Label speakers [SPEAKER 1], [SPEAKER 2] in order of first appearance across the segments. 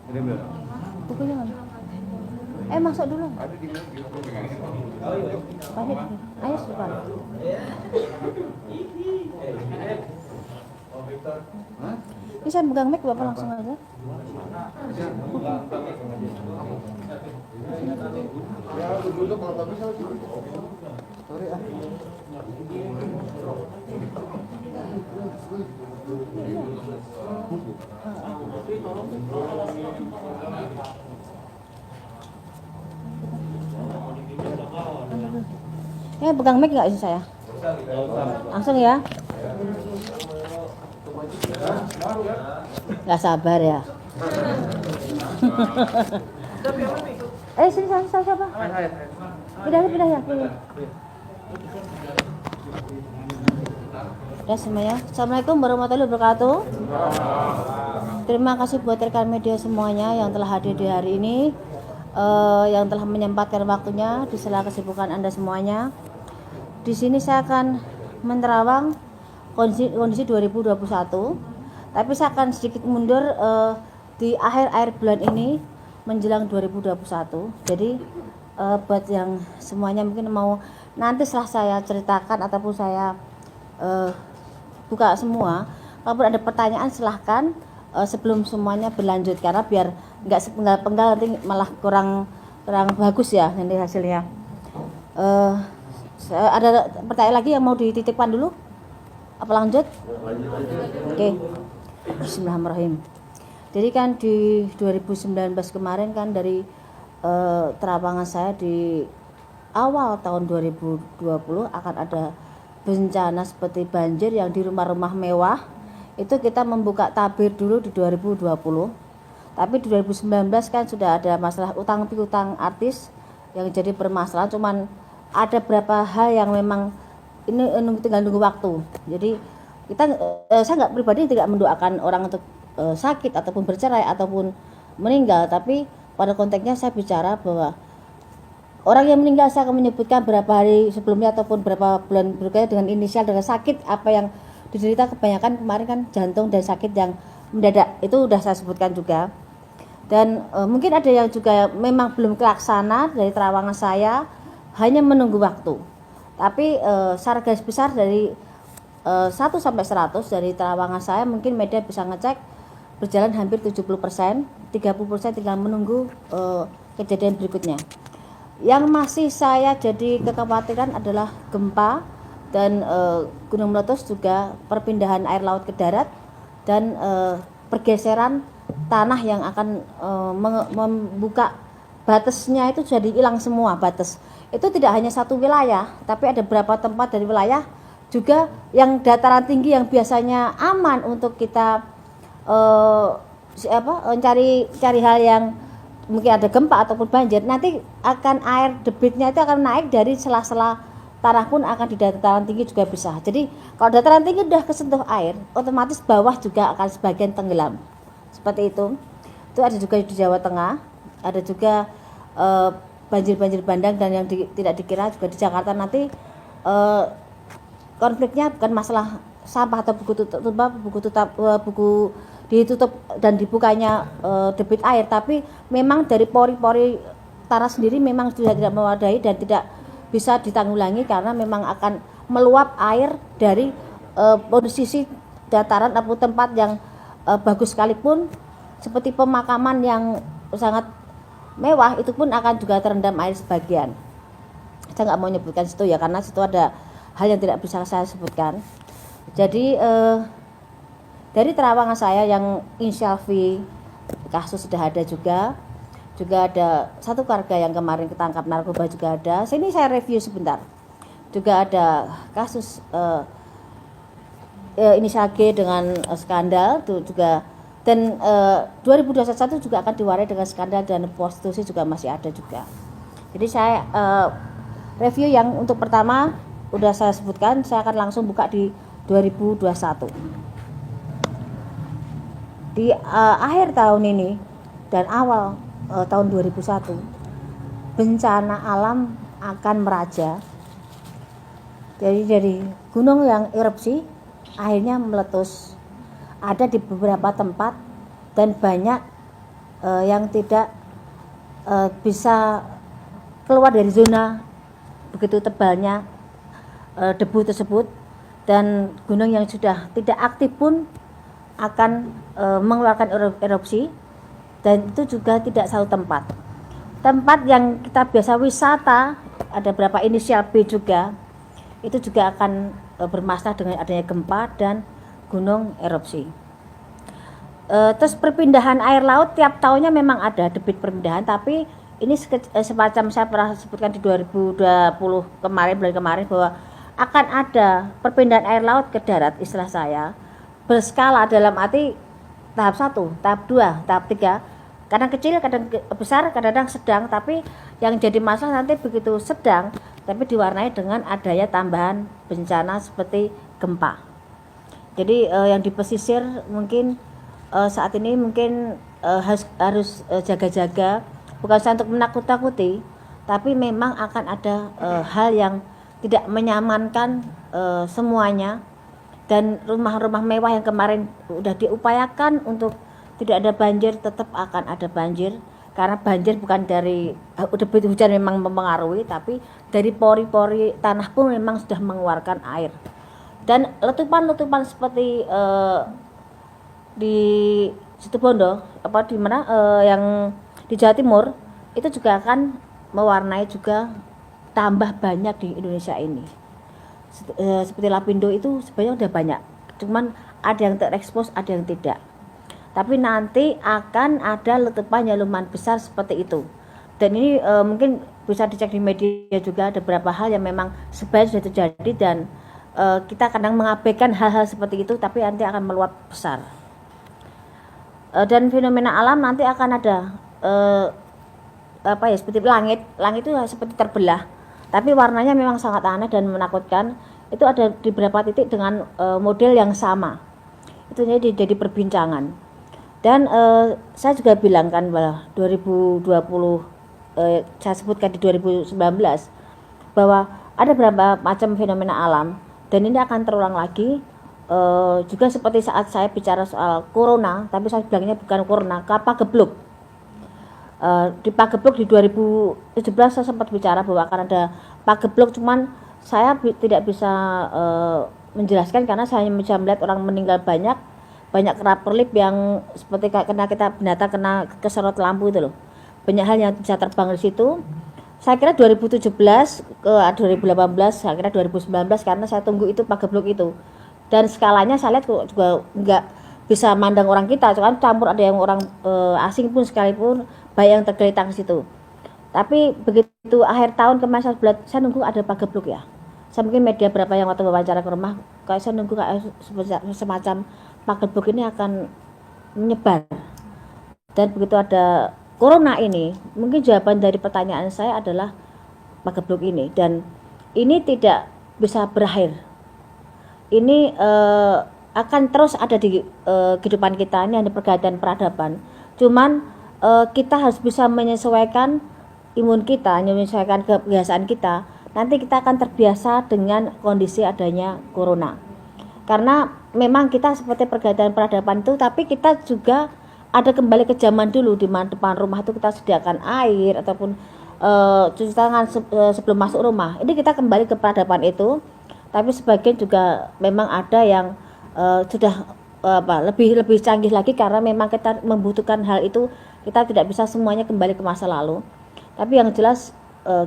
[SPEAKER 1] Bukunya mana? Masuk dulu. Balik. Ayo sebentar. Ini saya pegang mic Bapak langsung aja. Pegang mic nggak sih saya? Langsung ya. Nggak sabar ya. Sini siapa? Pindah ya. Ya semuanya. Assalamualaikum warahmatullahi wabarakatuh. Terima kasih buat rekan media semuanya yang telah hadir di hari ini, yang telah menyempatkan waktunya di sela kesibukan Anda semuanya. Di sini saya akan menerawang kondisi 2021, tapi saya akan sedikit mundur di akhir bulan ini menjelang 2021. Jadi buat yang semuanya mungkin mau nanti setelah saya ceritakan ataupun saya buka semua, kalau ada pertanyaan silahkan sebelum semuanya berlanjut, karena biar nggak sepenggal-penggal nanti malah kurang bagus ya nanti hasilnya. Ada pertanyaan lagi yang mau dititipkan dulu? Apa lanjut? Oke. Bismillahirrahmanirrahim. Jadi kan di 2019 kemarin kan dari terawangan saya di awal tahun 2020 akan ada bencana seperti banjir yang di rumah-rumah mewah. Itu kita membuka tabir dulu di 2020. Tapi di 2019 kan sudah ada masalah utang piutang artis yang jadi permasalahan. Cuman ada beberapa hal yang memang ini tinggal nunggu waktu. Jadi saya nggak pribadi tidak mendoakan orang untuk sakit ataupun bercerai ataupun meninggal, tapi pada konteksnya saya bicara bahwa orang yang meninggal saya akan menyebutkan berapa hari sebelumnya ataupun berapa bulan berikutnya dengan inisial dengan sakit apa yang diderita. Kebanyakan kemarin kan jantung dan sakit yang mendadak, itu udah saya sebutkan juga. Dan mungkin ada yang juga memang belum terlaksana dari terawangan saya, hanya menunggu waktu. Tapi secara garis besar dari 1 sampai 100 dari terawangan saya mungkin media bisa ngecek berjalan hampir 70%, 30% tinggal menunggu kejadian berikutnya. Yang masih saya jadi kekhawatiran adalah gempa dan gunung meletus, juga perpindahan air laut ke darat dan pergeseran tanah yang akan membuka batasnya itu jadi hilang semua batas. Itu tidak hanya satu wilayah, tapi ada beberapa tempat dari wilayah juga yang dataran tinggi yang biasanya aman untuk kita cari hal yang mungkin ada gempa ataupun banjir, nanti akan air debitnya itu akan naik dari sela-sela tanah pun akan di dataran tinggi juga bisa. Jadi kalau dataran tinggi udah kesentuh air, otomatis bawah juga akan sebagian tenggelam. Seperti itu. Itu ada juga di Jawa Tengah, ada juga banjir bandang, dan yang tidak dikira juga di Jakarta nanti konfliknya bukan masalah sampah atau buku ditutup dan dibukanya debit air, tapi memang dari pori-pori tanah sendiri memang sudah tidak memadai dan tidak bisa ditanggulangi karena memang akan meluap air dari posisi dataran atau tempat yang bagus sekalipun seperti pemakaman yang sangat mewah, itu pun akan juga terendam air sebagian. Saya nggak mau menyebutkan situ ya, karena situ ada hal yang tidak bisa saya sebutkan. Jadi dari terawangan saya yang inisial V kasus sudah ada juga ada satu keluarga yang kemarin ketangkap narkoba juga ada. Sini saya review sebentar. Juga ada kasus inisial G dengan skandal itu juga, dan 2021 juga akan diwarai dengan skandal dan prostitusi juga masih ada juga. Jadi saya review yang untuk pertama udah saya sebutkan, saya akan langsung buka di 2021. Di akhir tahun ini dan awal tahun 2001, bencana alam akan meraja. Jadi dari gunung yang erupsi akhirnya meletus ada di beberapa tempat, dan banyak yang tidak bisa keluar dari zona begitu tebalnya debu tersebut, dan gunung yang sudah tidak aktif pun akan mengeluarkan erupsi, dan itu juga tidak satu tempat yang kita biasa wisata, ada beberapa inisial B juga, itu juga akan bermasalah dengan adanya gempa dan gunung erupsi. Terus perpindahan air laut tiap tahunnya memang ada debit perpindahan, tapi ini semacam saya pernah sebutkan di 2020 bulan kemarin bahwa akan ada perpindahan air laut ke darat, istilah saya berskala, dalam arti tahap 1, tahap 2, tahap 3, kadang kecil, kadang besar, kadang sedang, tapi yang jadi masalah nanti begitu sedang tapi diwarnai dengan adanya tambahan bencana seperti gempa. Jadi yang di pesisir mungkin saat ini mungkin harus jaga-jaga, bukan saja untuk menakut-takuti, tapi memang akan ada hal yang tidak menyamankan semuanya. Dan rumah-rumah mewah yang kemarin udah diupayakan untuk tidak ada banjir, tetap akan ada banjir, karena banjir bukan dari debit hujan memang mempengaruhi, tapi dari pori-pori tanah pun memang sudah mengeluarkan air. Dan letupan-letupan seperti di Situbondo, di mana yang di Jawa Timur, itu juga akan mewarnai juga tambah banyak di Indonesia ini. Seperti Lapindo itu sebenarnya udah banyak, cuman ada yang terekspos, ada yang tidak. Tapi nanti akan ada letupan yang lumayan besar seperti itu. Dan ini mungkin bisa dicek di media juga, ada beberapa hal yang memang sebenarnya sudah terjadi, dan kita kadang mengabaikan hal-hal seperti itu, tapi nanti akan meluap besar. Dan fenomena alam nanti akan ada seperti langit itu seperti terbelah, tapi warnanya memang sangat aneh dan menakutkan. Itu ada di beberapa titik dengan model yang sama. Itu jadi perbincangan. Dan saya juga bilang kan bahwa 2020 saya sebutkan di 2019 bahwa ada beberapa macam fenomena alam, dan ini akan terulang lagi. Juga seperti saat saya bicara soal corona, tapi saya bilangnya bukan corona, Pagebluk. Di Pagebluk di 2017 saya sempat bicara bahwa akan ada Pagebluk, cuman saya tidak bisa menjelaskan karena saya hanya bisa melihat orang meninggal banyak keraperlip yang seperti kena kita binatang kena keserot lampu itu loh. Banyak hal yang bisa terbang di situ. Saya kira 2017 ke 2018, saya kira 2019, karena saya tunggu itu Pagebluk itu. Dan skalanya saya lihat juga enggak bisa mandang orang kita, kan campur, ada yang orang asing pun sekalipun, baik yang tergeletak di situ. Tapi begitu akhir tahun kemarin saya nunggu ada Pagebluk ya. Saya mungkin media berapa yang waktu wawancara ke rumah, kayak saya nunggu kayak semacam Pagebluk ini akan menyebar. Dan begitu ada corona ini, mungkin jawaban dari pertanyaan saya adalah Pagebluk ini, dan ini tidak bisa berakhir. Ini akan terus ada di kehidupan kita, ini ada pergantian peradaban. Cuman kita harus bisa menyesuaikan imun kita, menyesuaikan kebiasaan kita. Nanti kita akan terbiasa dengan kondisi adanya corona. Karena memang kita seperti pergantian peradaban itu, tapi kita juga ada kembali ke zaman dulu, di mana depan rumah itu kita sediakan air ataupun cuci tangan sebelum masuk rumah. Ini kita kembali ke peradaban itu, tapi sebagian juga memang ada yang sudah lebih canggih lagi, karena memang kita membutuhkan hal itu. Kita tidak bisa semuanya kembali ke masa lalu, tapi yang jelas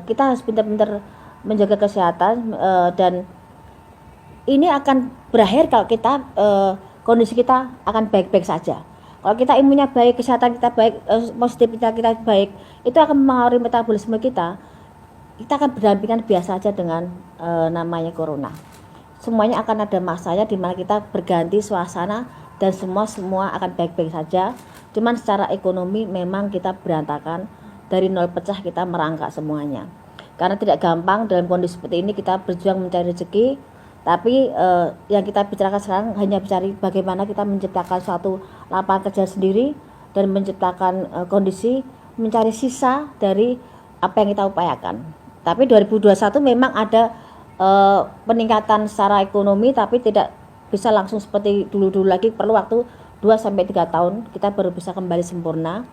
[SPEAKER 1] kita harus pintar-pintar menjaga kesehatan, dan ini akan berakhir kalau kita kondisi kita akan baik-baik saja. Kalau kita imunnya baik, kesehatan kita baik, positivitas kita baik, itu akan mempengaruhi metabolisme kita. Kita akan berdampingan biasa aja dengan namanya corona. Semuanya akan ada masanya di mana kita berganti suasana, dan semua akan baik-baik saja. Cuman secara ekonomi memang kita berantakan, dari nol pecah kita merangkak semuanya. Karena tidak gampang dalam kondisi seperti ini kita berjuang mencari rezeki, tapi yang kita bicarakan sekarang hanya mencari bagaimana kita menciptakan suatu lapangan kerja sendiri, dan menciptakan kondisi mencari sisa dari apa yang kita upayakan. Tapi 2021 memang ada peningkatan secara ekonomi, tapi tidak bisa langsung seperti dulu-dulu lagi, perlu waktu 2-3 tahun kita baru bisa kembali sempurna.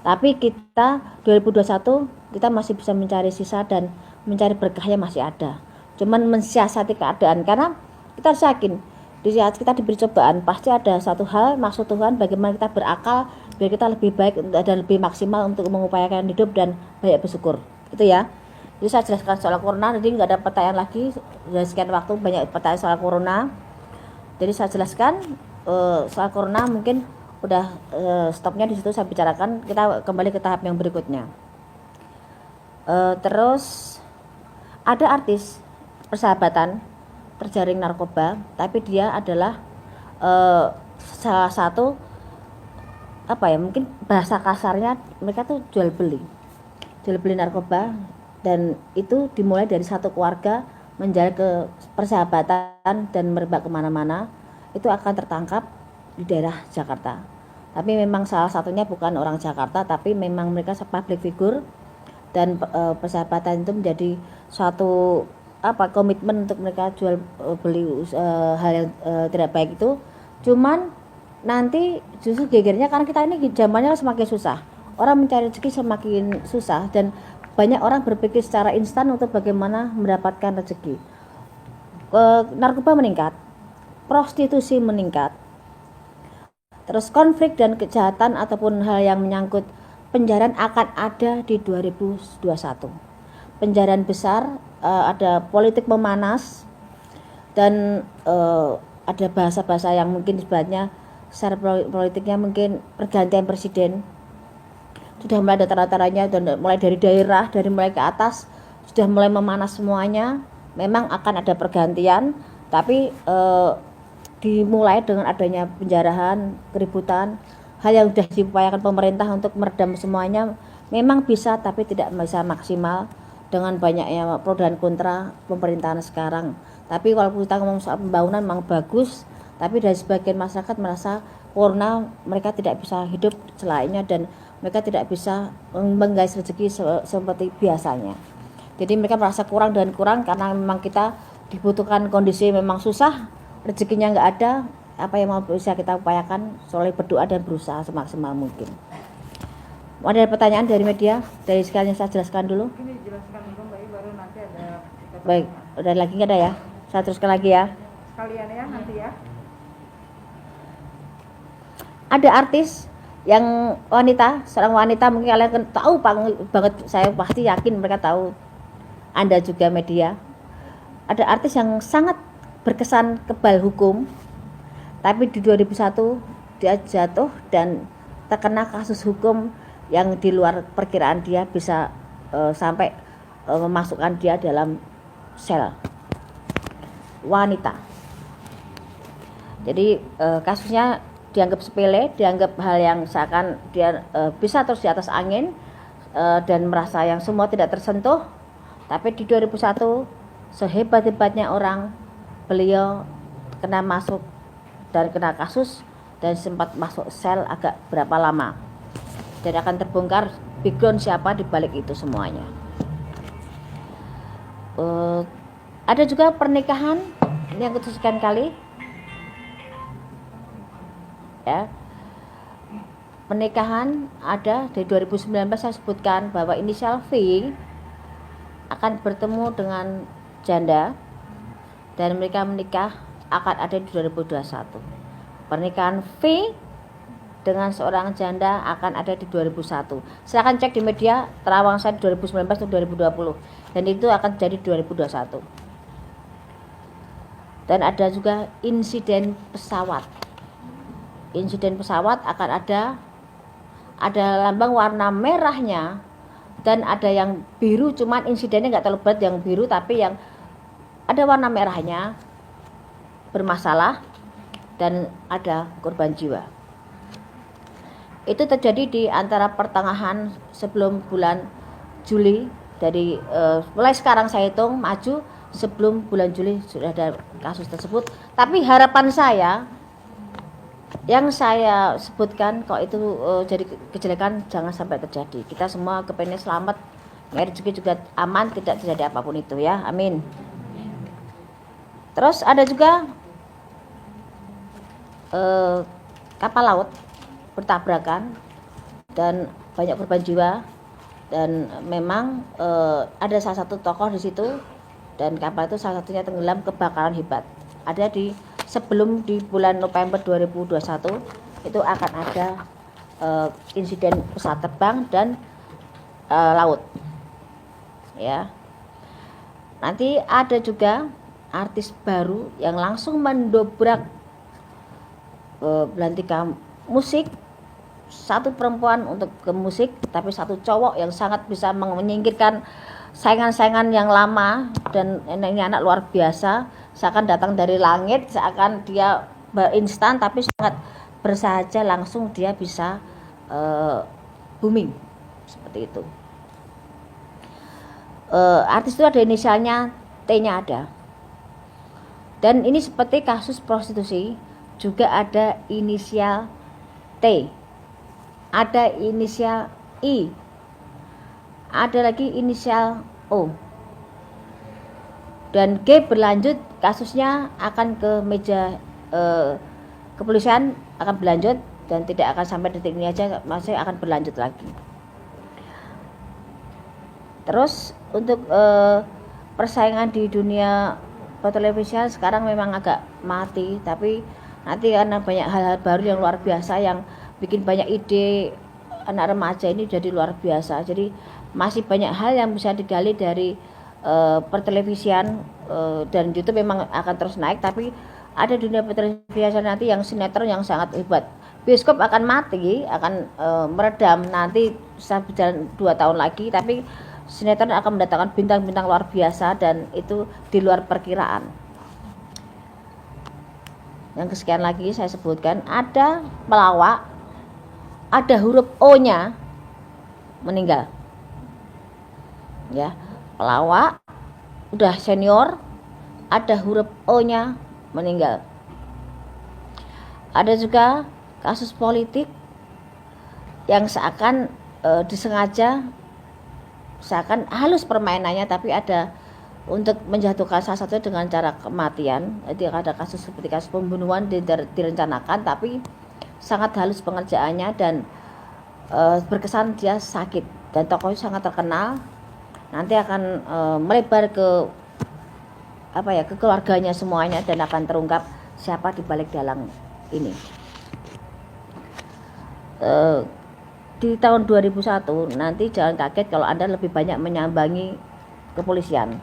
[SPEAKER 1] Tapi kita 2021 kita masih bisa mencari sisa dan mencari berkahnya masih ada. Cuman mensiasati keadaan, karena kita harus yakin di saat kita diberi cobaan pasti ada satu hal maksud Tuhan bagaimana kita berakal biar kita lebih baik dan lebih maksimal untuk mengupayakan hidup dan banyak bersyukur. Itu ya. Jadi saya jelaskan soal corona, jadi nggak ada pertanyaan lagi. Sudah sekian waktu banyak pertanyaan soal corona. Jadi saya jelaskan soal corona, mungkin udah stopnya di situ saya bicarakan. Kita kembali ke tahap yang berikutnya. Terus ada artis persahabatan terjaring narkoba, tapi dia adalah salah satu mungkin bahasa kasarnya mereka tuh jual beli narkoba, dan itu dimulai dari satu keluarga menjalin ke persahabatan dan merebak kemana-mana. Itu akan tertangkap di daerah Jakarta, tapi memang salah satunya bukan orang Jakarta, tapi memang mereka public figure, dan persahabatan itu menjadi suatu komitmen untuk mereka jual beli hal yang tidak baik itu. Cuman nanti justru gegernya karena kita ini zamannya semakin susah, orang mencari rezeki semakin susah, dan banyak orang berpikir secara instan untuk bagaimana mendapatkan rezeki. Narkoba meningkat, prostitusi meningkat, terus konflik dan kejahatan ataupun hal yang menyangkut penjarahan akan ada di 2021. Penjarahan besar, ada politik memanas, dan ada bahasa-bahasa yang mungkin sebenarnya secara politiknya mungkin pergantian presiden sudah mulai ada tanda-tandanya, dan mulai dari daerah, dari mulai ke atas sudah mulai memanas semuanya. Memang akan ada pergantian, tapi dimulai dengan adanya penjarahan, keributan, hal yang sudah diupayakan pemerintah untuk meredam semuanya memang bisa, tapi tidak bisa maksimal dengan banyaknya pro dan kontra pemerintahan sekarang. Tapi kalau kita ngomong soal pembangunan memang bagus, tapi dari sebagian masyarakat merasa corona mereka tidak bisa hidup selainnya, dan mereka tidak bisa menggais rezeki seperti biasanya. Jadi mereka merasa kurang dan kurang karena memang kita dibutuhkan kondisi memang susah, rezekinya nggak ada. Apa yang mau bisa kita upayakan soal berdoa dan berusaha semaksimal mungkin. Ada pertanyaan dari media? Dari sekalian saya jelaskan dulu.
[SPEAKER 2] Ini jelaskan dulu Mbak, baru nanti ada.
[SPEAKER 1] Baik, udah lagi nggak ada ya? Saya teruskan lagi ya.
[SPEAKER 2] Sekalian ya nanti ya.
[SPEAKER 1] Ada artis yang wanita, seorang wanita, mungkin kalian tahu banget, saya pasti yakin mereka tahu, Anda juga media. Ada artis yang sangat berkesan kebal hukum, tapi di 2001 dia jatuh dan terkena kasus hukum yang di luar perkiraan dia, bisa sampai memasukkan dia dalam sel. Wanita. Jadi kasusnya dianggap sepele, dianggap hal yang seakan dia bisa terus di atas angin, dan merasa yang semua tidak tersentuh. Tapi di 2001 sehebat-hebatnya orang, beliau kena masuk dan kena kasus dan sempat masuk sel agak berapa lama, dan akan terbongkar background siapa di balik itu semuanya. Ada juga pernikahan, ini yang kesekian kali ya, pernikahan ada di 2019. Saya sebutkan bahwa inisial V akan bertemu dengan janda dan mereka menikah akan ada di 2021. Pernikahan V dengan seorang janda akan ada di 2001. Silakan cek di media terawang saya 2019 atau 2020, dan itu akan jadi 2021. Dan ada juga insiden pesawat. Insiden pesawat akan ada lambang warna merahnya, dan ada yang biru, cuman insidennya nggak terlalu berat yang biru, tapi yang ada warna merahnya bermasalah dan ada korban jiwa. Itu terjadi di antara pertengahan sebelum bulan Juli. Dari mulai sekarang saya hitung maju, sebelum bulan Juli sudah ada kasus tersebut. Tapi harapan saya yang saya sebutkan, kalau itu jadi kejelekan jangan sampai terjadi. Kita semua kepengen selamat, rezeki juga aman, tidak terjadi apapun itu ya, amin. Terus ada juga kapal laut bertabrakan dan banyak korban jiwa. Dan memang ada salah satu tokoh di situ, dan kapal itu salah satunya tenggelam kebakaran hebat. Ada sebelum di bulan November 2021 itu akan ada insiden pesawat terbang dan laut. Ya. Nanti ada juga artis baru yang langsung mendobrak belantika musik. Satu perempuan untuk ke musik, tapi satu cowok yang sangat bisa menyingkirkan saingan-saingan yang lama. Dan ini anak luar biasa, seakan datang dari langit, seakan dia instan, tapi sangat bersahaja, langsung dia bisa booming seperti itu. Artis itu ada inisialnya, T-nya ada. Dan ini seperti kasus prostitusi, juga ada inisial T, ada inisial I, ada lagi inisial O, dan G berlanjut, kasusnya akan ke meja kepolisian, akan berlanjut dan tidak akan sampai detik ini aja, masih akan berlanjut lagi. Terus untuk persaingan di dunia pertelevisian sekarang memang agak mati, tapi nanti karena banyak hal-hal baru yang luar biasa yang bikin banyak ide anak remaja ini jadi luar biasa. Jadi masih banyak hal yang bisa digali dari pertelevisian, dan YouTube memang akan terus naik, tapi ada dunia pertelevisian nanti yang sinetron yang sangat hebat. Bioskop akan mati, akan meredam nanti bisa berjalan 2 tahun lagi, tapi sinetron akan mendatangkan bintang-bintang luar biasa dan itu di luar perkiraan. Yang kesekian lagi saya sebutkan, ada pelawak, ada huruf O-nya meninggal. Ya, pelawak udah senior, ada huruf O-nya meninggal. Ada juga kasus politik yang seakan disengaja, seakan halus permainannya, tapi ada untuk menjatuhkan salah satu dengan cara kematian. Jadi ada kasus seperti kasus pembunuhan direncanakan, tapi sangat halus pengerjaannya dan berkesan dia sakit, dan tokohnya sangat terkenal. Nanti akan melebar ke ke keluarganya semuanya, dan akan terungkap siapa di balik dalang ini. Di tahun 2001 nanti jangan kaget kalau Anda lebih banyak menyambangi kepolisian,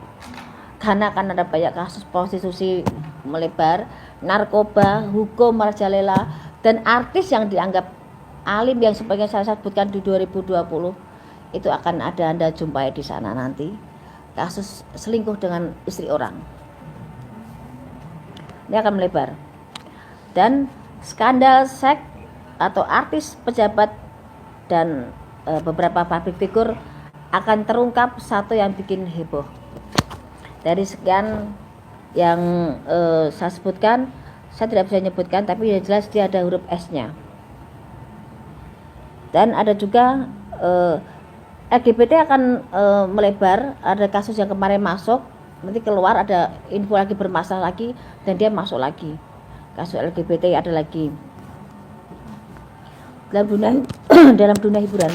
[SPEAKER 1] karena akan ada banyak kasus prostitusi melebar, narkoba, hukum merajalela, dan artis yang dianggap alim yang sebagian saya sebutkan di 2020 itu akan ada Anda jumpai di sana nanti. Kasus selingkuh dengan istri orang ini akan melebar, dan skandal seks atau artis, pejabat, dan beberapa public figure akan terungkap satu yang bikin heboh. Dari sekian yang saya sebutkan, saya tidak bisa menyebutkan, tapi yang jelas dia ada huruf S-nya. Dan ada juga LGBT akan melebar. Ada kasus yang kemarin masuk, nanti keluar ada info lagi bermasalah lagi, dan dia masuk lagi. Kasus LGBT ada lagi dalam dunia hiburan.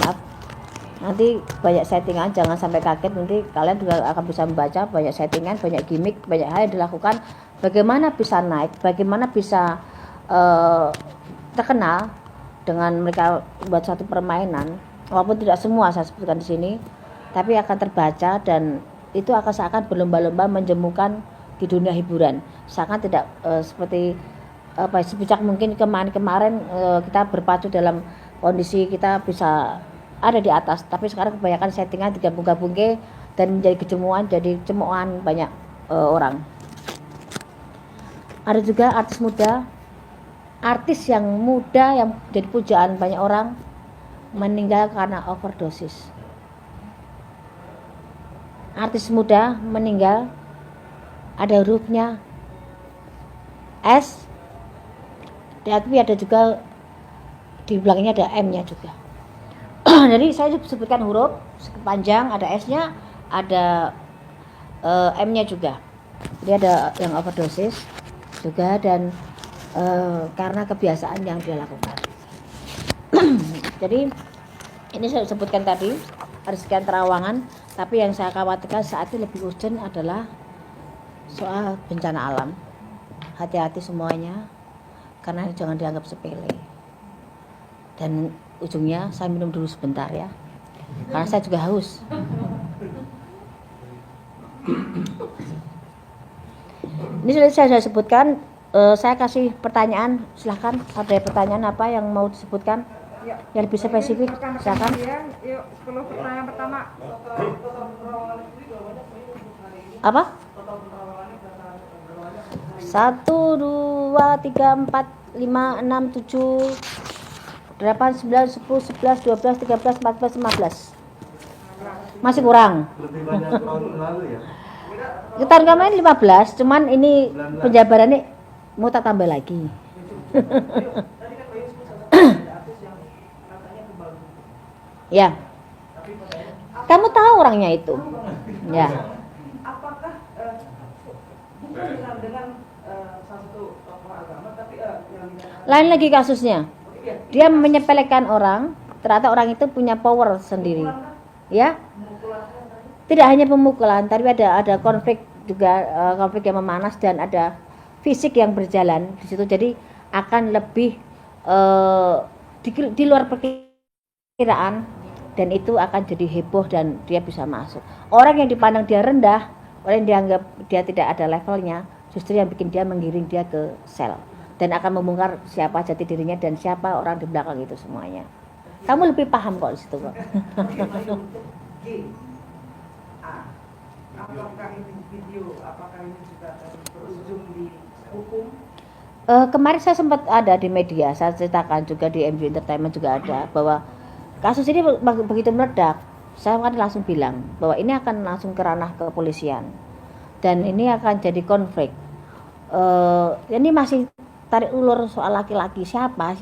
[SPEAKER 1] Nanti banyak settingan, jangan sampai kaget. Nanti kalian juga akan bisa membaca banyak settingan, banyak gimmick, banyak hal yang dilakukan. Bagaimana bisa naik, bagaimana bisa terkenal dengan mereka buat satu permainan. Walaupun tidak semua saya sebutkan di sini, tapi akan terbaca, dan itu akan seakan berlomba-lomba menjemukan di dunia hiburan. Seakan tidak seperti sebijak mungkin kemarin kita berpacu dalam kondisi kita bisa ada di atas, tapi sekarang kebanyakan settingan digabung-gabungke dan menjadi kejemuan, jadi cemoan banyak orang. Ada juga artis muda, artis yang muda yang jadi pujaan banyak orang meninggal karena overdosis. Artis muda meninggal, ada hurufnya S, tapi ada juga di belakangnya ada M-nya juga. Jadi saya sebutkan huruf panjang, ada S-nya, ada M-nya juga. Jadi ada yang overdosis juga, dan karena kebiasaan yang dia lakukan. Jadi Ini saya sebutkan tadi ada sekian terawangan, tapi yang saya khawatirkan saat ini lebih urgent adalah soal bencana alam. Hati-hati semuanya, karena jangan dianggap sepele. Dan ujungnya saya minum dulu sebentar ya, karena saya juga haus. Ini sudah saya sebutkan. Saya kasih pertanyaan, silahkan. Ada pertanyaan apa yang mau disebutkan?
[SPEAKER 2] Ya.
[SPEAKER 1] Yang lebih spesifik, silakan.
[SPEAKER 2] Yuk, 10 pertanyaan pertama.
[SPEAKER 1] Apa? 1, 2, 3, 4, 5, 6, 7, 8, 9, 10, 11, 12, 13, 14, 15. Masih kurang.
[SPEAKER 3] Lebih banyak tahun lalu ya.
[SPEAKER 1] Tahun kemarin 15, cuman ini penjabarannya mau tak tambah lagi. Ya. Kamu tahu orangnya itu. Ya.
[SPEAKER 2] Apakah bukan dengan satu tokoh agama tapi yang
[SPEAKER 1] Lain lagi kasusnya. Dia menyepelekan orang, ternyata orang itu punya power sendiri. Ya. Tidak hanya pemukulan, tapi ada konflik juga, konflik yang memanas dan ada fisik yang berjalan di situ. Jadi akan lebih di luar perkiraan, dan itu akan jadi heboh dan dia bisa masuk. Orang yang dipandang dia rendah, orang yang dianggap dia tidak ada levelnya, justru yang bikin dia menggiring dia ke sel dan akan membongkar siapa jati dirinya dan siapa orang di belakang itu semuanya. Kamu lebih paham kok di situ kok.
[SPEAKER 2] apakah ini video, apakah ini juga akan berujung di hukum?
[SPEAKER 1] Kemarin saya sempat ada di media, saya ceritakan juga di MG Entertainment juga ada bahwa kasus ini begitu meledak, saya kan langsung bilang bahwa ini akan langsung ke ranah kepolisian dan ini akan jadi konflik. Ini masih tarik ulur soal laki-laki siapa.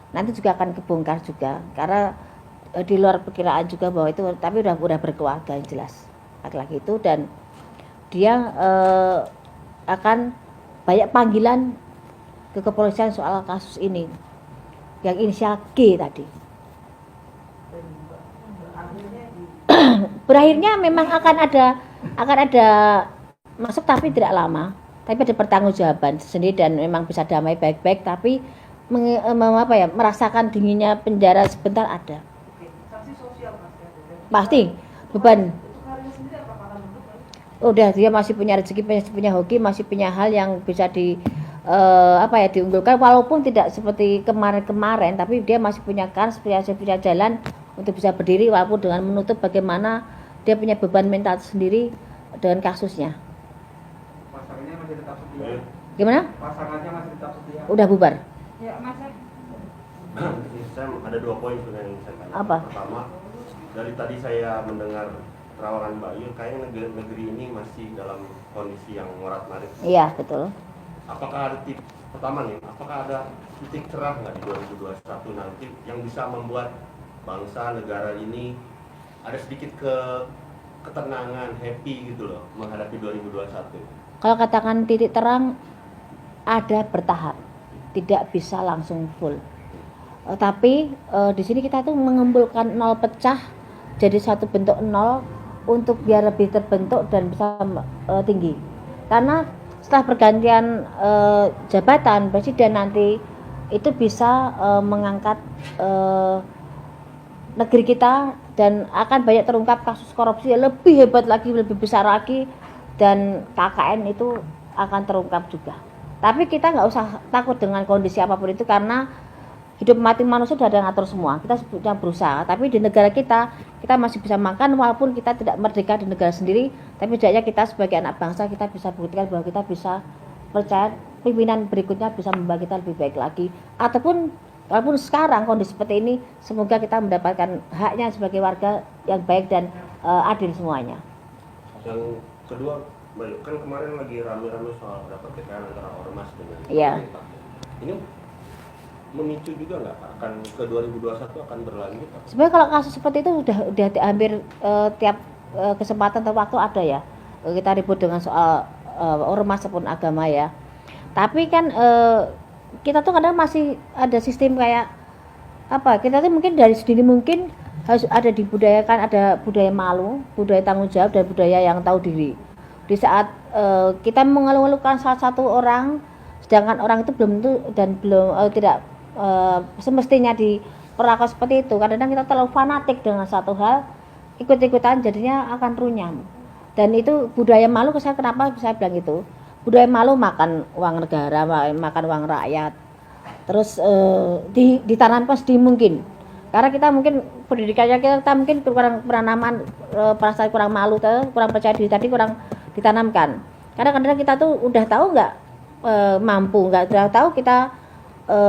[SPEAKER 1] Nanti juga akan kebongkar juga karena di luar perkiraan juga bahwa itu, tapi udah berkeluarga yang jelas laki-laki itu, dan dia akan banyak panggilan ke kepolisian soal kasus ini yang inisial G tadi. Berakhirnya memang akan ada masuk tapi tidak lama, tapi ada pertanggungjawaban sendiri dan memang bisa damai baik-baik, tapi merasakan dinginnya penjara sebentar ada.
[SPEAKER 2] Sanksi sosial
[SPEAKER 1] Pasti beban. Udah dia masih punya rezeki, masih punya hoki, masih punya hal yang bisa diunggulkan walaupun tidak seperti kemarin-kemarin, tapi dia masih punya kans, punya jalan untuk bisa berdiri walaupun dengan menutup bagaimana dia punya beban mental sendiri dengan kasusnya.
[SPEAKER 3] Pasangannya masih tetap setia.
[SPEAKER 1] Gimana?
[SPEAKER 3] Pasangannya masih tetap setia.
[SPEAKER 1] Udah bubar.
[SPEAKER 2] Ya, Mas.
[SPEAKER 4] Saya ada 2 poin sebenarnya yang saya tanya.
[SPEAKER 1] Apa?
[SPEAKER 4] Pertama, dari tadi saya mendengar terawangan Mbak Yul, kayaknya negeri ini masih dalam kondisi yang morat-marit.
[SPEAKER 1] Iya, betul.
[SPEAKER 4] Apakah ada pertama nih, apakah ada titik cerah nggak di 2021 nanti yang bisa membuat bangsa negara ini ada sedikit ketenangan, happy gitu loh menghadapi 2021?
[SPEAKER 1] Kalau katakan titik terang, ada bertahap, tidak bisa langsung full. Tapi di sini kita tuh mengumpulkan nol pecah jadi satu bentuk nol untuk biar lebih terbentuk dan bisa tinggi. Karena setelah pergantian jabatan presiden nanti itu bisa mengangkat negeri kita dan akan banyak terungkap kasus korupsi yang lebih hebat lagi, lebih besar lagi, dan KKN itu akan terungkap juga. Tapi kita nggak usah takut dengan kondisi apapun itu, karena hidup mati manusia sudah ada yang ngatur semua. Kita sebutnya berusaha, tapi di negara kita masih bisa makan walaupun kita tidak merdeka di negara sendiri, tapi setidaknya kita sebagai anak bangsa kita bisa buktikan bahwa kita bisa percaya pimpinan berikutnya bisa membawa kita lebih baik lagi. Ataupun walaupun sekarang kondisi seperti ini, semoga kita mendapatkan haknya sebagai warga yang baik dan adil semuanya.
[SPEAKER 4] Yang kedua, kan kemarin lagi rame-rame soal dapat kekayaan antara ormas dengan
[SPEAKER 1] pemerintah.
[SPEAKER 4] Ini memicu juga nggak akan ke 2021 akan berlanjut?
[SPEAKER 1] Sebenarnya kalau kasus seperti itu udah hampir tiap kesempatan atau waktu ada ya, kita ribut dengan soal ormas ataupun agama ya. Tapi kan kita tuh kadang masih ada sistem kayak apa kita tuh mungkin dari sendiri mungkin harus ada dibudayakan, ada budaya malu, budaya tanggung jawab, dan budaya yang tahu diri. Di saat kita mengeluh-elukan salah satu orang, sedangkan orang itu belum tentu dan belum tidak semestinya diperlakukan seperti itu. Kadang-kadang kita terlalu fanatik dengan satu hal, ikut-ikutan jadinya akan runyam. Dan itu budaya malu, saya kenapa saya bilang itu? Budaya malu makan uang negara, makan uang rakyat. Terus ditanamkan sedini mungkin. Karena kita mungkin pendidikannya kita mungkin kurang penanaman perasaan kurang malu, kurang percaya diri tadi kurang ditanamkan. Karena kadang-kadang kita tuh udah tahu nggak mampu, nggak udah tahu kita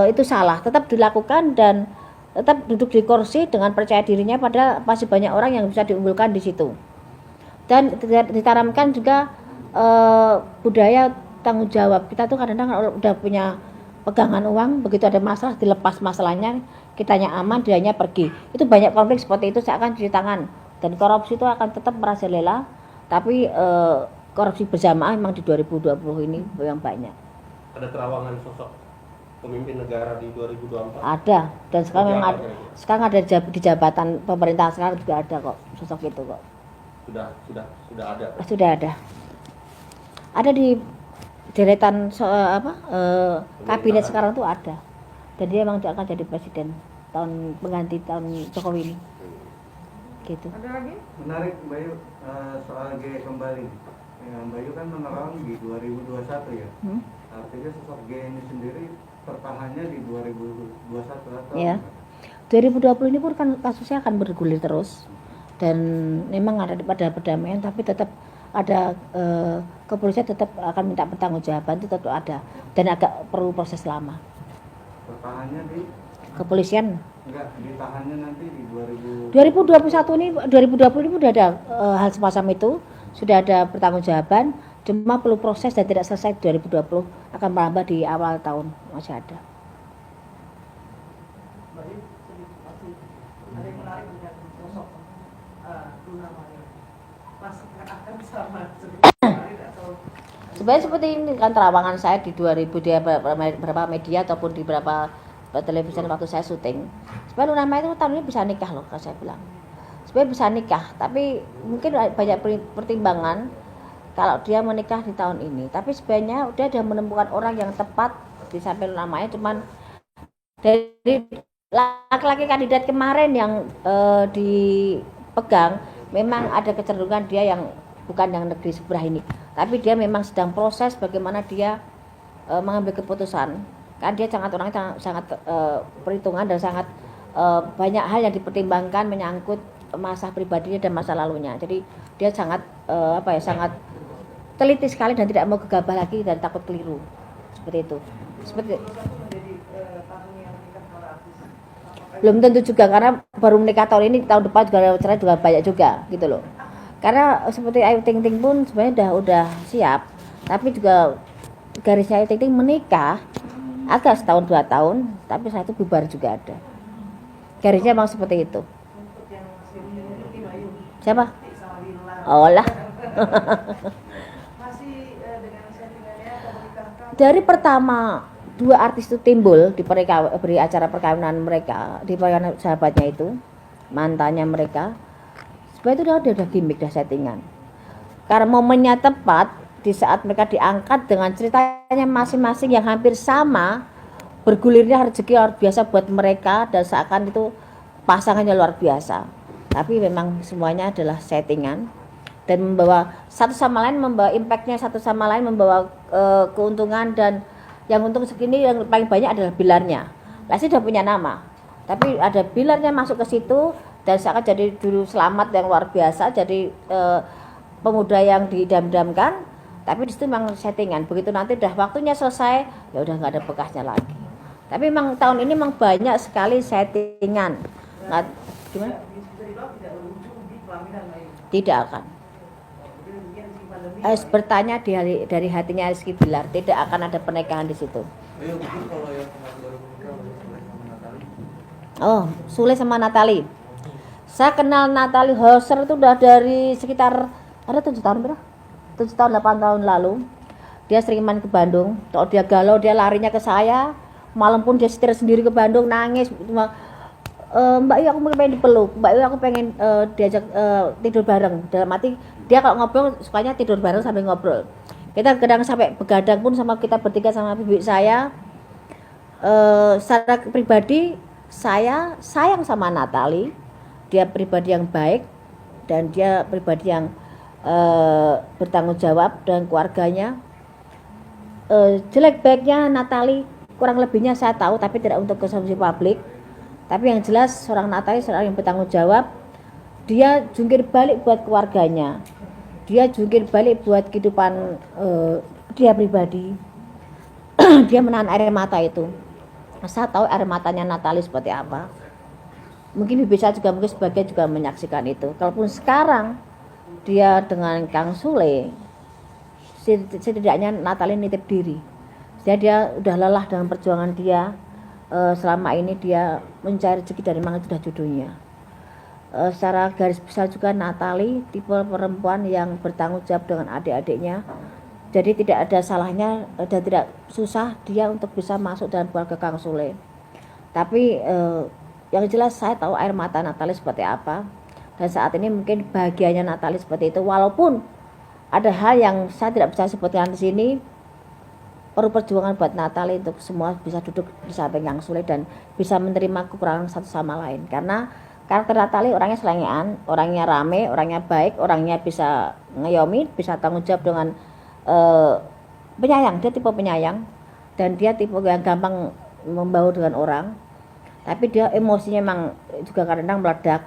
[SPEAKER 1] itu salah, tetap dilakukan dan tetap duduk di kursi dengan percaya dirinya, pada masih banyak orang yang bisa diunggulkan di situ. Dan ditanamkan juga budaya tanggung jawab. Kita tuh kadang-kadang udah punya pegangan uang, begitu ada masalah dilepas masalahnya, kitanya aman, dianya pergi. Itu banyak konflik seperti itu seakan cuci tangan, dan korupsi itu akan tetap merajalela. Tapi korupsi berjamaah memang di 2020 ini yang banyak.
[SPEAKER 4] Ada terawangan sosok pemimpin negara di 2024?
[SPEAKER 1] Ada, dan sekarang ada di jabatan pemerintahan sekarang juga ada kok sosok itu kok.
[SPEAKER 4] Sudah ada.
[SPEAKER 1] Sudah ada. Ada di deretan kabinet sekarang tuh ada, dan dia memang akan jadi presiden tahun pengganti tahun Jokowi ini gitu.
[SPEAKER 2] Ada lagi?
[SPEAKER 3] Menarik Bayu, soal G kembali. Bayu kan menerang di 2021 ya. Artinya sosok G ini sendiri tertahannya di 2021 atau
[SPEAKER 1] Ya. 2020 ini pun kan kasusnya akan bergulir terus, dan memang ada pada perdamaian, tapi tetap ada kepolisian tetap akan minta pertanggungjawaban, itu tetap ada, dan agak perlu proses lama.
[SPEAKER 3] tertahannya di
[SPEAKER 1] Kepolisian
[SPEAKER 3] enggak ditahannya nanti di
[SPEAKER 1] 2021 ini 2020 ini sudah ada hal semacam itu, sudah ada pertanggungjawaban, cuma perlu proses dan tidak selesai 2020, akan merambah di awal tahun masih ada.
[SPEAKER 2] Baik, masih ada yang menarik dengan sosok Luna Maya. Masih akan sama seperti kemarin atau
[SPEAKER 1] Sebenarnya seperti ini kan terawangan saya di 2000 di beberapa media ataupun di beberapa televisi waktu saya syuting. Sebenarnya Luna Maya itu tahun ini bisa nikah loh, kalau saya bilang. Sebenarnya bisa nikah, tapi mungkin banyak pertimbangan kalau dia menikah di tahun ini. Tapi sebenarnya dia sudah menemukan orang yang tepat di samping Luna Maya. Cuman dari laki-laki kandidat kemarin yang dipegang, memang ada kecenderungan dia yang bukan yang negeri sebelah ini, tapi dia memang sedang proses bagaimana dia mengambil keputusan. Kan dia sangat perhitungan dan sangat banyak hal yang dipertimbangkan menyangkut masa pribadinya dan masa lalunya. Jadi dia sangat sangat teliti sekali dan tidak mau gegabah lagi dan takut keliru seperti itu. Seperti
[SPEAKER 2] menjadi tahun yang menikah para artis.
[SPEAKER 1] belum tentu juga, karena baru menikah tahun ini, tahun depan juga cerai juga banyak juga gitu loh. Karena seperti Ayu Ting Ting pun sebenarnya udah siap, tapi juga garisnya Ayu Ting Ting menikah agak setahun 2 tahun, tapi setelah itu bubar juga ada. Garisnya memang seperti itu.
[SPEAKER 2] Untuk yang senior itu Bayu.
[SPEAKER 1] Siapa?
[SPEAKER 2] Sama Lila.
[SPEAKER 1] Oh lah.
[SPEAKER 2] Masih dengan settingannya atau menikahkan?
[SPEAKER 1] Dari pertama 2 artis itu timbul di acara perkawinan mereka, di perkawinan sahabatnya itu, mantannya mereka, sebenarnya itu udah gimmick, udah settingan. Karena momennya tepat di saat mereka diangkat dengan ceritanya masing-masing yang hampir sama, bergulirnya rezeki luar biasa buat mereka, dan seakan itu pasangannya luar biasa. Tapi memang semuanya adalah settingan, dan membawa satu sama lain, membawa impactnya satu sama lain, membawa keuntungan, dan yang untung segini yang paling banyak adalah Bilarnya. Lesti sudah punya nama, tapi ada Bilarnya masuk ke situ, dan seakan jadi dulu Selamat yang luar biasa, jadi pemuda yang didam-damkan, tapi di situ memang settingan. Begitu nanti udah waktunya selesai, ya udah nggak ada bekasnya lagi. Tapi memang tahun ini memang banyak sekali settingan. Nggak, gimana?
[SPEAKER 2] Bisa dibilang tidak berujung di pelaminan Bayu.
[SPEAKER 1] Tidak akan.
[SPEAKER 2] Jadi mungkin si pandemi.
[SPEAKER 1] Harus bertanya dari hatinya Rizky Bilar, tidak akan ada pernikahan di situ.
[SPEAKER 3] Bayu, mungkin kalau yang baru menikah udah Sule sama Natali.
[SPEAKER 1] Oh, Sule sama Natali. Saya kenal Natali Hauser itu udah dari sekitar ada 7 tahun berapa? 7 tahun 8 tahun lalu. Dia sering main ke Bandung. Kalau dia galau dia larinya ke saya. Malam pun dia setir sendiri ke Bandung, nangis. Mbak Yu aku pengen dipeluk, Mbak Yu aku pengen diajak tidur bareng. Dalam arti dia kalau ngobrol sukanya tidur bareng sambil ngobrol. Kita kadang sampai begadang pun sama kita bertiga sama bibi saya. Secara pribadi saya sayang sama Natali. Dia pribadi yang baik dan dia pribadi yang bertanggung jawab dengan keluarganya. Jelek baiknya Natali kurang lebihnya saya tahu, tapi tidak untuk konsumsi publik. Tapi yang jelas seorang Natali seorang yang bertanggung jawab. Dia jungkir balik buat keluarganya, dia jungkir balik buat kehidupan dia pribadi. Dia menahan air mata itu. Saya tahu air matanya Natali seperti apa. Mungkin bibi saya juga mungkin sebagian juga menyaksikan itu. Kalaupun sekarang dia dengan Kang Sule, setidaknya Natali nitip diri. Jadi dia udah lelah dengan perjuangan dia. Selama ini dia mencari rezeki dari mana sudah judulnya. Secara garis besar juga Natali tipe perempuan yang bertanggung jawab dengan adik-adiknya. Jadi tidak ada salahnya dan tidak susah dia untuk bisa masuk dalam keluarga Kang Sule. Tapi yang jelas saya tahu air mata Natali seperti apa. Dan saat ini mungkin bahagianya Natali seperti itu. Walaupun ada hal yang saya tidak bisa sebutkan di sini. Perlu perjuangan buat Natali untuk semua bisa duduk di samping Kang Sule dan bisa menerima kekurangan satu sama lain. Karena karakter Natali orangnya selengean, orangnya rame, orangnya baik, orangnya bisa ngayomi, bisa tanggung jawab dengan penyayang. Dia tipe penyayang dan dia tipe yang gampang membaur dengan orang. Tapi dia emosinya memang juga kadang-kadang meledak.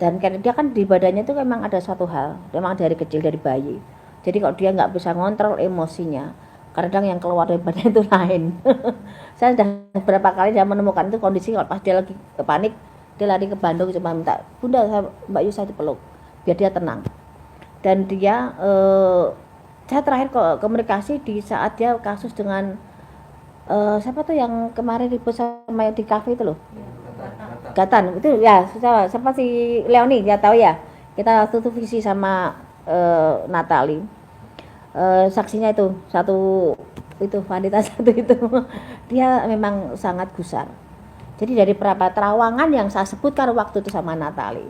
[SPEAKER 1] Dan karena dia kan di badannya itu memang ada suatu hal, memang dari kecil, dari bayi. Jadi kalau dia nggak bisa ngontrol emosinya, kadang yang keluar dari badan itu lain. Saya sudah beberapa kali saya menemukan itu kondisi kalau pas dia lagi panik, dia lari ke Bandung cuma minta, Bunda Mbak Yu saya dipeluk biar dia tenang. Dan dia saya terakhir komunikasi di saat dia kasus dengan siapa tuh yang kemarin ribut sama di kafe itu loh, Gatan itu ya, siapa si Leoni dia tahu ya, kita waktu itu visi sama Natali. Saksinya itu satu itu wanita satu itu dia memang sangat gusar. Jadi dari beberapa terawangan yang saya sebutkan waktu itu sama Natali,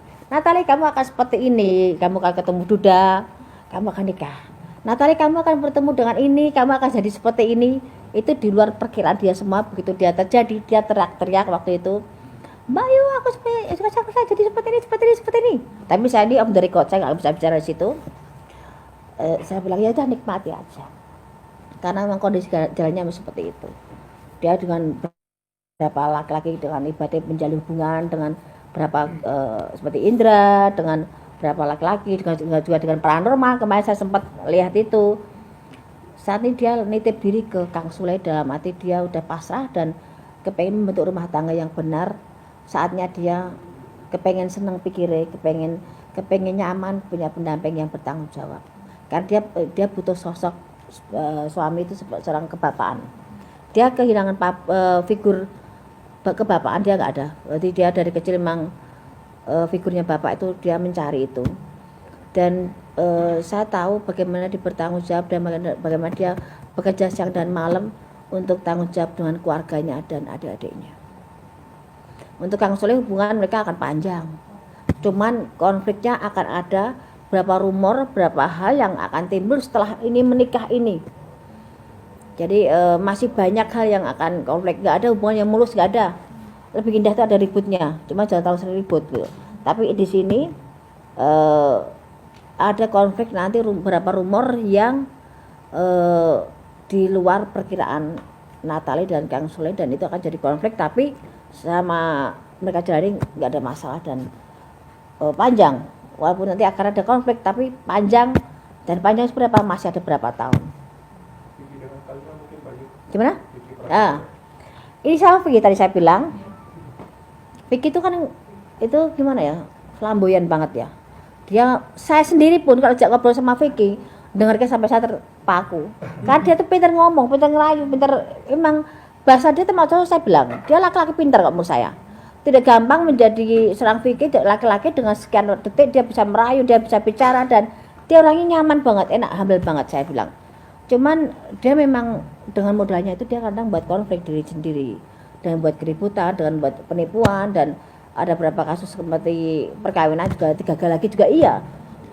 [SPEAKER 1] kamu akan seperti ini, kamu akan ketemu Duda, kamu akan nikah. Natali kamu akan bertemu dengan ini, kamu akan jadi seperti ini. Itu di luar perkiraan dia semua. Begitu dia terjadi, dia teriak-teriak waktu itu, Mbak Yu aku saya jadi seperti ini. Tapi saya ini om dari kota, saya nggak bisa bicara di situ. Saya bilang ya udah nikmati aja, karena memang kondisi jalannya seperti itu. Dia dengan berapa laki-laki dengan ibadah menjalin hubungan dengan berapa seperti Indra, dengan berapa laki-laki juga dengan paranormal. Kemarin saya sempat lihat itu. Saat ini dia nitip diri ke Kang Sule dalam arti dia udah pasrah dan kepengen membentuk rumah tangga yang benar. Saatnya dia kepengen seneng pikirnya, kepengen nyaman, punya pendamping yang bertanggung jawab. Karena dia butuh sosok suami itu seorang kebapaan. Dia kehilangan figur kebapaan, dia nggak ada. Jadi dia dari kecil memang figurnya bapak itu dia mencari itu. Dan saya tahu bagaimana dia bertanggung jawab dan bagaimana dia bekerja siang dan malam untuk tanggung jawab dengan keluarganya dan adik-adiknya. Untuk Kang Sule hubungan mereka akan panjang. Cuman konfliknya akan ada. Berapa rumor, berapa hal yang akan timbul setelah ini menikah ini. Jadi masih banyak hal yang akan konflik. Gak ada hubungan yang mulus, gak ada. Lebih indah itu ada ributnya. Cuma jangan terlalu sering ribut gitu. Tapi di sini ada konflik nanti beberapa rumor yang di luar perkiraan Natali dan Kang Sule, dan itu akan jadi konflik. Tapi sama mereka jalani nggak ada masalah dan panjang. Walaupun nanti akan ada konflik, tapi panjang, dan panjang seberapa masih ada berapa tahun. Gimana? Nah, ini sama Vicky tadi saya bilang. Vicky itu kan itu gimana ya, flamboyan banget ya. Saya sendiri pun kalau ajak ngobrol sama Vicky, dengarnya sampai saya terpaku. Karena dia tuh pintar ngomong, pintar ngerayu, pintar, emang bahasa dia termasuk saya bilang dia laki-laki pintar kok menurut saya. Tidak gampang menjadi seorang Vicky, laki-laki dengan sekian detik dia bisa merayu, dia bisa bicara, dan dia orangnya nyaman banget, enak, humble banget saya bilang. Cuman dia memang dengan modalnya itu dia kadang buat konflik diri sendiri, dengan buat keributan, dengan buat penipuan, dan ada berapa kasus seperti perkawinan juga gagal lagi juga iya.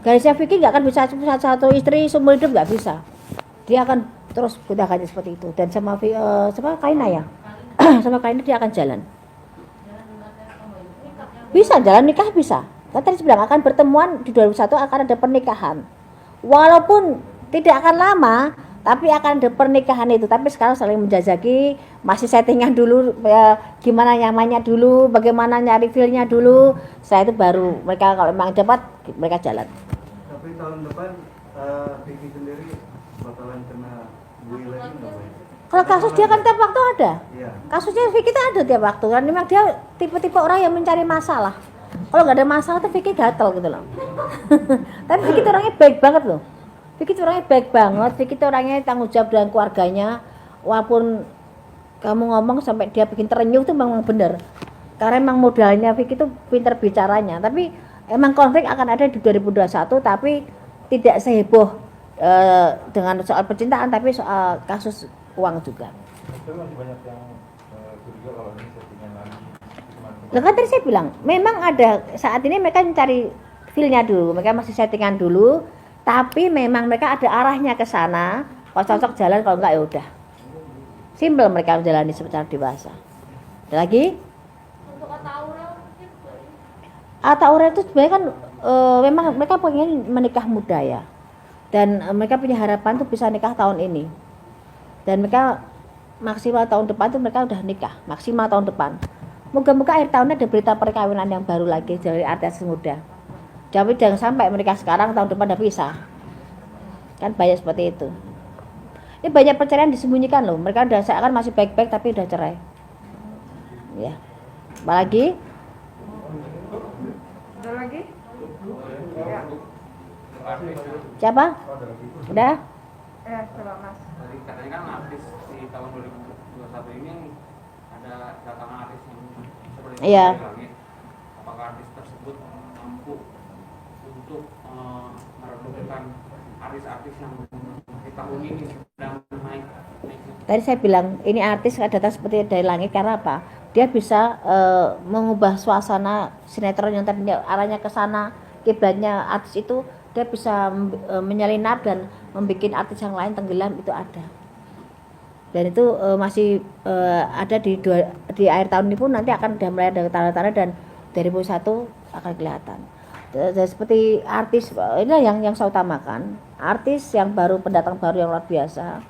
[SPEAKER 1] Garisnya Vicky nggak akan bisa satu istri seumur hidup, nggak bisa. Dia akan terus gonta-ganti seperti itu. Dan sama sama Kaina ya, sama Kaina dia akan jalan. Bisa jalan nikah bisa. Kan tadi bilang akan pertemuan di 2001 akan ada pernikahan. Walaupun tidak akan lama, tapi akan ada pernikahan itu. Tapi sekarang saling menjajaki, masih settingan dulu, gimana nyamannya dulu, bagaimana nyari feel-nya dulu. Setelah itu baru mereka kalau memang dapat mereka jalan.
[SPEAKER 3] Tapi tahun depan Vicky sendiri bakalan kena bully lagi nggak, Bay?
[SPEAKER 1] Kalau kasus dia kan tiap waktu ada.
[SPEAKER 3] Iya.
[SPEAKER 1] Kasusnya Vicky itu ada tiap waktu. Kan memang dia tipe-tipe orang yang mencari masalah. Kalau nggak ada masalah tuh Vicky gatel gitu loh. Tapi Vicky itu orangnya baik banget loh. Vicky itu orangnya baik banget. Vicky itu orangnya tanggung jawab dengan keluarganya. Walaupun kamu ngomong sampai dia bikin terenyuh tuh memang bener. Karena memang modalnya Vicky itu pinter bicaranya. Tapi emang konflik akan ada di 2021. Tapi tidak seheboh dengan soal percintaan. Tapi soal kasus uang juga.
[SPEAKER 5] Tapi masih banyak yang curiga kalau ini settingan lagi.
[SPEAKER 1] Nah, kan tadi saya bilang, memang ada saat ini mereka mencari feel-nya dulu, mereka masih settingan dulu, tapi memang mereka ada arahnya ke sana. Kalau cocok jalan, kalau enggak ya udah. Simpel mereka menjalani secara dewasa. Ada lagi?
[SPEAKER 6] Untuk Atta Aurel mungkin
[SPEAKER 1] Atta Aurel itu sebenarnya kan memang mereka pengen menikah muda ya. Dan mereka punya harapan tuh bisa nikah tahun ini. Dan mereka maksimal tahun depan tuh mereka udah nikah, maksimal tahun depan. Moga-moga akhir tahun ada berita perkawinan yang baru lagi dari artis muda. Tapi jangan sampai mereka sekarang tahun depan udah pisah. Kan banyak seperti itu. Ini banyak perceraian disembunyikan loh. Mereka udah seakan masih baik-baik tapi udah cerai. Ya. Apa lagi?
[SPEAKER 2] Ada lagi? Ya.
[SPEAKER 1] Siapa? Udah?
[SPEAKER 2] Coba Mas.
[SPEAKER 7] Tadi katanya kan artis di tahun 2021 ini yang ada datangan artis yang seperti
[SPEAKER 1] Iya.
[SPEAKER 7] itu langit. Apakah artis tersebut mampu untuk meredupkan artis-artis yang di tahun ini sedang naik?
[SPEAKER 1] Tadi saya bilang ini artis datang seperti dari langit karena apa? Dia bisa mengubah suasana sinetron yang tadinya arahnya ke sana, kiblatnya artis itu dia bisa menyelinap dan membuat artis yang lain tenggelam, itu ada. Dan itu masih ada di akhir tahun ini pun nanti akan sudah mulai ada tanda-tanda dan 2001 akan kelihatan. Dan seperti artis ini yang saya utamakan, artis yang baru, pendatang baru yang luar biasa,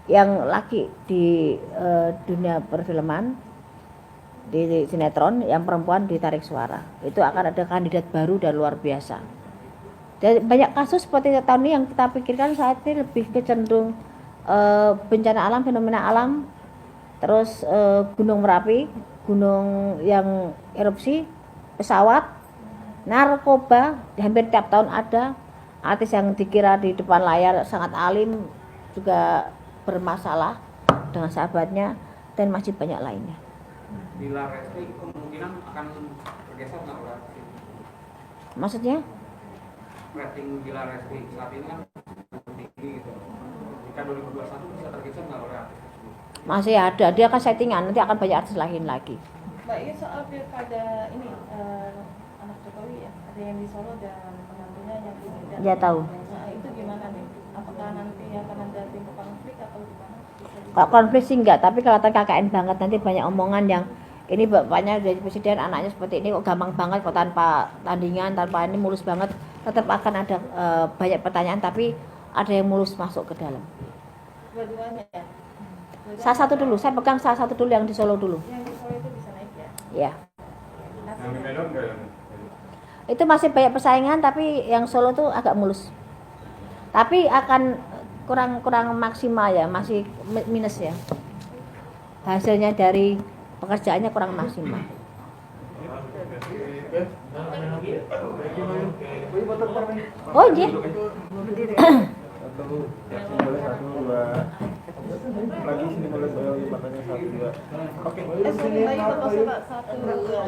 [SPEAKER 1] yang laki di dunia perfilman, di sinetron, yang perempuan ditarik suara. Itu akan ada kandidat baru dan luar biasa. Dan banyak kasus seperti tahun ini yang kita pikirkan saat ini lebih kecenderung bencana alam, fenomena alam, terus gunung Merapi, gunung yang erupsi, pesawat, narkoba, hampir tiap tahun ada. Artis yang dikira di depan layar sangat alim juga bermasalah dengan sahabatnya, dan masih banyak lainnya.
[SPEAKER 7] Bila Resti kemungkinan akan bergeser nggak oleh artis ini?
[SPEAKER 1] Maksudnya?
[SPEAKER 7] Rating Bila Resti saat ini kan tinggi gitu. Jika 2021 bisa tergeser nggak oleh artis tersebut?
[SPEAKER 1] Masih ada, dia akan settingan, nanti akan banyak artis lain lagi.
[SPEAKER 6] Mbak, ini soal pilkada ini anak Jokowi ya, ada yang di Solo dan penantunya yang di Medan.
[SPEAKER 1] Dia tahu.
[SPEAKER 6] Nah, itu gimana nih? Apakah nanti akan ada timbul konflik atau gimana?
[SPEAKER 1] Kalau konflik sih enggak, tapi kelihatan KKN banget, nanti banyak omongan yang ini bapaknya dari presiden, anaknya seperti ini kok gampang banget, kok tanpa tandingan, tanpa ini mulus banget. Tetap akan ada banyak pertanyaan, tapi ada yang mulus masuk ke dalam.
[SPEAKER 6] Dua-duanya ya?
[SPEAKER 1] Salah satu dulu, saya pegang salah satu dulu yang di Solo dulu.
[SPEAKER 6] Yang di Solo itu bisa naik ya?
[SPEAKER 1] Ya,
[SPEAKER 5] Yang di Medan enggak yang
[SPEAKER 1] itu masih banyak persaingan, tapi yang Solo tuh agak mulus. Tapi akan kurang maksimal ya, masih minus ya. Hasilnya dari pekerjaannya kurang maksimal. Oh iya.
[SPEAKER 5] boleh 1, 2 lagi sini boleh matanya 1, 2. Oke.
[SPEAKER 6] Sorry, Bayu foto satu dua.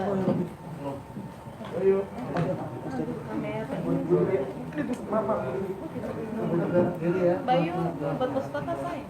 [SPEAKER 6] Bayu buat poster apa saya?